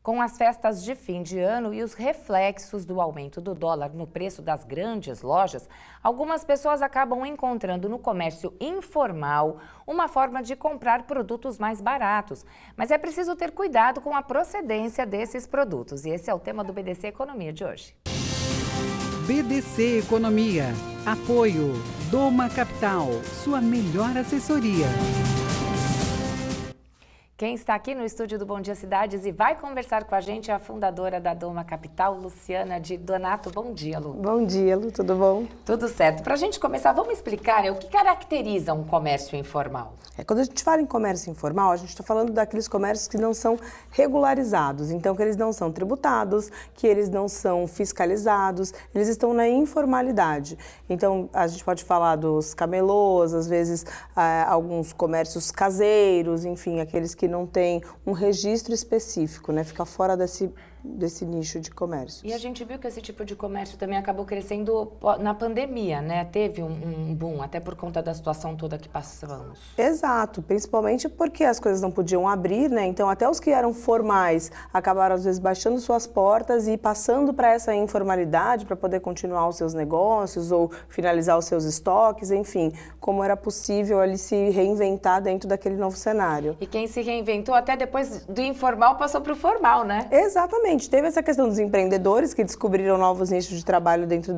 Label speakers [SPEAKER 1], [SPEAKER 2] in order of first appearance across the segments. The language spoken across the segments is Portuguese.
[SPEAKER 1] Com as festas de fim de ano e os reflexos do aumento do dólar no preço das grandes lojas, algumas pessoas acabam encontrando no comércio informal uma forma de comprar produtos mais baratos. Mas é preciso ter cuidado com a procedência desses produtos. E esse é o tema do BDC Economia de hoje.
[SPEAKER 2] BDC Economia. Apoio Doma Capital, sua melhor assessoria.
[SPEAKER 1] Quem está aqui no estúdio do Bom Dia Cidades e vai conversar com a gente é a fundadora da Doma Capital, Luciana de Donato. Bom dia, Lu.
[SPEAKER 3] Bom dia, Lu. Tudo bom?
[SPEAKER 1] Tudo certo. Para a gente começar, vamos explicar o que caracteriza um comércio informal?
[SPEAKER 3] Quando a gente fala em comércio informal, a gente está falando daqueles comércios que não são regularizados, então que eles não são tributados, que eles não são fiscalizados, eles estão na informalidade. Então, a gente pode falar dos camelôs, às vezes alguns comércios caseiros, enfim, aqueles que não têm um registro específico, né? Fica fora desse nicho de comércio.
[SPEAKER 1] E a gente viu que esse tipo de comércio também acabou crescendo na pandemia, né? Teve um boom, até por conta da situação toda que passamos.
[SPEAKER 3] Exato, principalmente porque as coisas não podiam abrir, né? Então até os que eram formais acabaram às vezes baixando suas portas e passando para essa informalidade para poder continuar os seus negócios ou finalizar os seus estoques, enfim, como era possível ali se reinventar dentro daquele novo cenário.
[SPEAKER 1] E quem se reinventou até depois do informal passou para o formal, né?
[SPEAKER 3] Exatamente. Teve essa questão dos empreendedores que descobriram novos nichos de trabalho dentro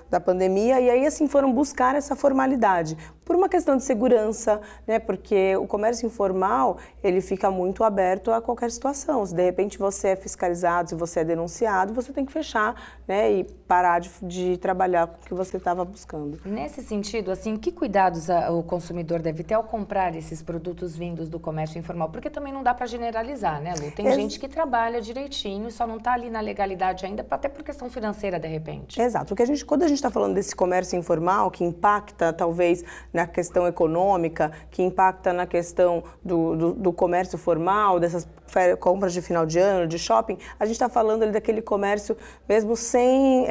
[SPEAKER 3] da pandemia e aí assim foram buscar essa formalidade. Por uma questão de segurança, né? Porque o comércio informal, ele fica muito aberto a qualquer situação. Se de repente você é fiscalizado, se você é denunciado, você tem que fechar, né? E parar de trabalhar com o que você estava buscando.
[SPEAKER 1] Nesse sentido, assim, que cuidados o consumidor deve ter ao comprar esses produtos vindos do comércio informal? Porque também não dá para generalizar, né, Lu? Tem gente que trabalha direitinho, só não está ali na legalidade ainda, até por questão financeira, de repente.
[SPEAKER 3] Exato. Porque quando a gente está falando desse comércio informal, que impacta, talvez, na questão econômica, que impacta na questão do comércio formal, dessas compras de final de ano, de shopping, a gente está falando ali daquele comércio mesmo sem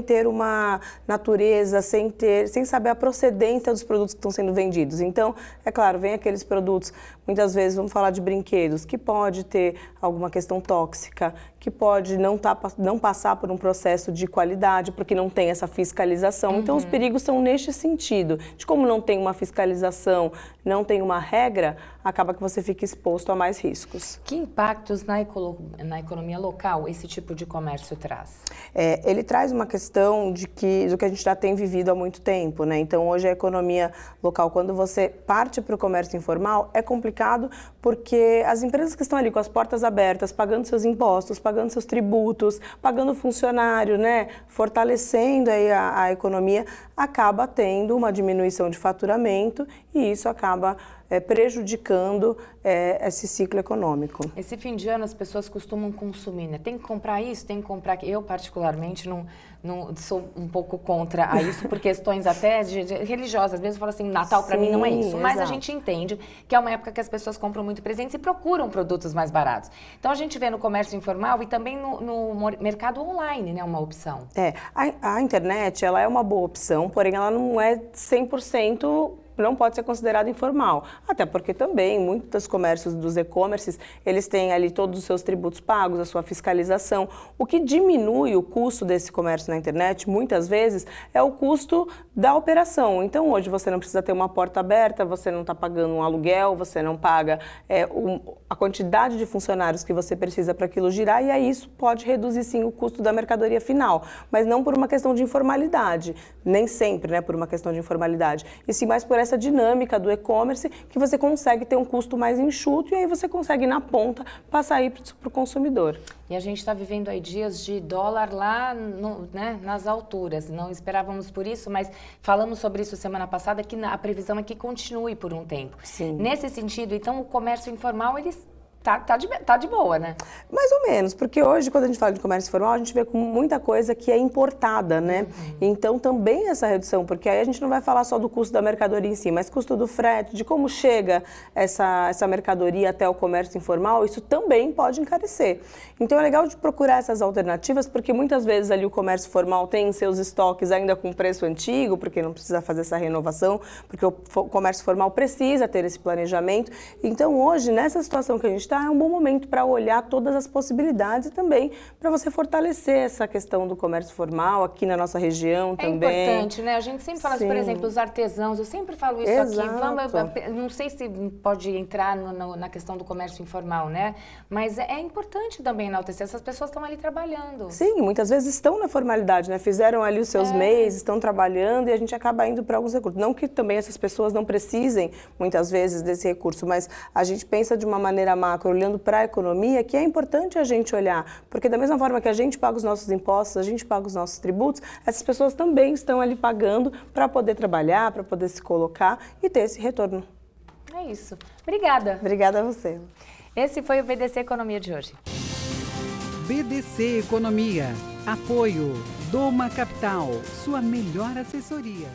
[SPEAKER 3] ter uma natureza, sem saber a procedência dos produtos que estão sendo vendidos. Então, é claro, vem aqueles produtos, muitas vezes vamos falar de brinquedos, que pode ter alguma questão tóxica, que pode não passar por um processo de qualidade, porque não tem essa fiscalização. Então, os perigos são neste sentido, de como não tem uma fiscalização, não tem uma regra, acaba que você fica exposto a mais riscos.
[SPEAKER 1] Que impactos na economia local esse tipo de comércio traz?
[SPEAKER 3] Ele traz uma questão do que a gente já tem vivido há muito tempo, né? Então, hoje a economia local, quando você parte para o comércio informal, é complicado porque as empresas que estão ali com as portas abertas, pagando seus impostos, pagando seus tributos, pagando funcionário, né? Fortalecendo aí a economia, acaba tendo uma diminuição de faturamento e isso acaba prejudicando esse ciclo econômico.
[SPEAKER 1] Esse fim de ano as pessoas costumam consumir, né? Tem que comprar isso, tem que comprar aquilo. Eu, particularmente, não sou um pouco contra a isso, por questões até religiosas. Às vezes eu falo assim, Natal para mim não é isso. Mas a gente entende que é uma época que as pessoas compram muito presentes e procuram produtos mais baratos. Então a gente vê no comércio informal e também no mercado online, né? Uma opção.
[SPEAKER 3] A internet, ela é uma boa opção, porém ela não é 100%... não pode ser considerado informal, até porque também muitos comércios dos e-commerces, eles têm ali todos os seus tributos pagos, a sua fiscalização. O que diminui o custo desse comércio na internet, muitas vezes, é o custo da operação. Então, hoje você não precisa ter uma porta aberta, você não está pagando um aluguel, você não paga a quantidade de funcionários que você precisa para aquilo girar, e aí isso pode reduzir, sim, o custo da mercadoria final, mas não por uma questão de informalidade, nem sempre, né, por uma questão de informalidade, e sim mais por essa dinâmica do e-commerce que você consegue ter um custo mais enxuto e aí você consegue, na ponta, passar aí para o consumidor.
[SPEAKER 1] E a gente está vivendo aí dias de dólar lá nas alturas. Não esperávamos por isso, mas falamos sobre isso semana passada, que a previsão é que continue por um tempo.
[SPEAKER 3] Sim.
[SPEAKER 1] Nesse sentido, então, o comércio informal, tá de boa, né?
[SPEAKER 3] Mais ou menos, porque hoje, quando a gente fala de comércio informal, a gente vê com muita coisa que é importada, né? Então, também essa redução, porque aí a gente não vai falar só do custo da mercadoria em si, mas custo do frete, de como chega essa mercadoria até o comércio informal, isso também pode encarecer. Então, é legal de procurar essas alternativas, porque muitas vezes ali o comércio formal tem seus estoques ainda com preço antigo, porque não precisa fazer essa renovação, porque o comércio formal precisa ter esse planejamento. Então, hoje, nessa situação que a gente está, tá, é um bom momento para olhar todas as possibilidades e também para você fortalecer essa questão do comércio formal aqui na nossa região também.
[SPEAKER 1] É importante, né? A gente sempre fala, por exemplo, os artesãos, eu sempre falo isso aqui, não sei se pode entrar na questão do comércio informal, né? Mas é importante também enaltecer, essas pessoas estão ali trabalhando.
[SPEAKER 3] Sim, muitas vezes estão na formalidade, né? Fizeram ali os seus MEIs, estão trabalhando e a gente acaba indo para alguns recursos. Não que também essas pessoas não precisem, muitas vezes, desse recurso, mas a gente pensa de uma maneira macro, olhando para a economia, que é importante a gente olhar, porque da mesma forma que a gente paga os nossos impostos, a gente paga os nossos tributos, essas pessoas também estão ali pagando para poder trabalhar, para poder se colocar e ter esse retorno.
[SPEAKER 1] É isso. Obrigada.
[SPEAKER 3] Obrigada a você.
[SPEAKER 1] Esse foi o BDC Economia de hoje.
[SPEAKER 2] BDC Economia. Apoio Doma Capital, sua melhor assessoria.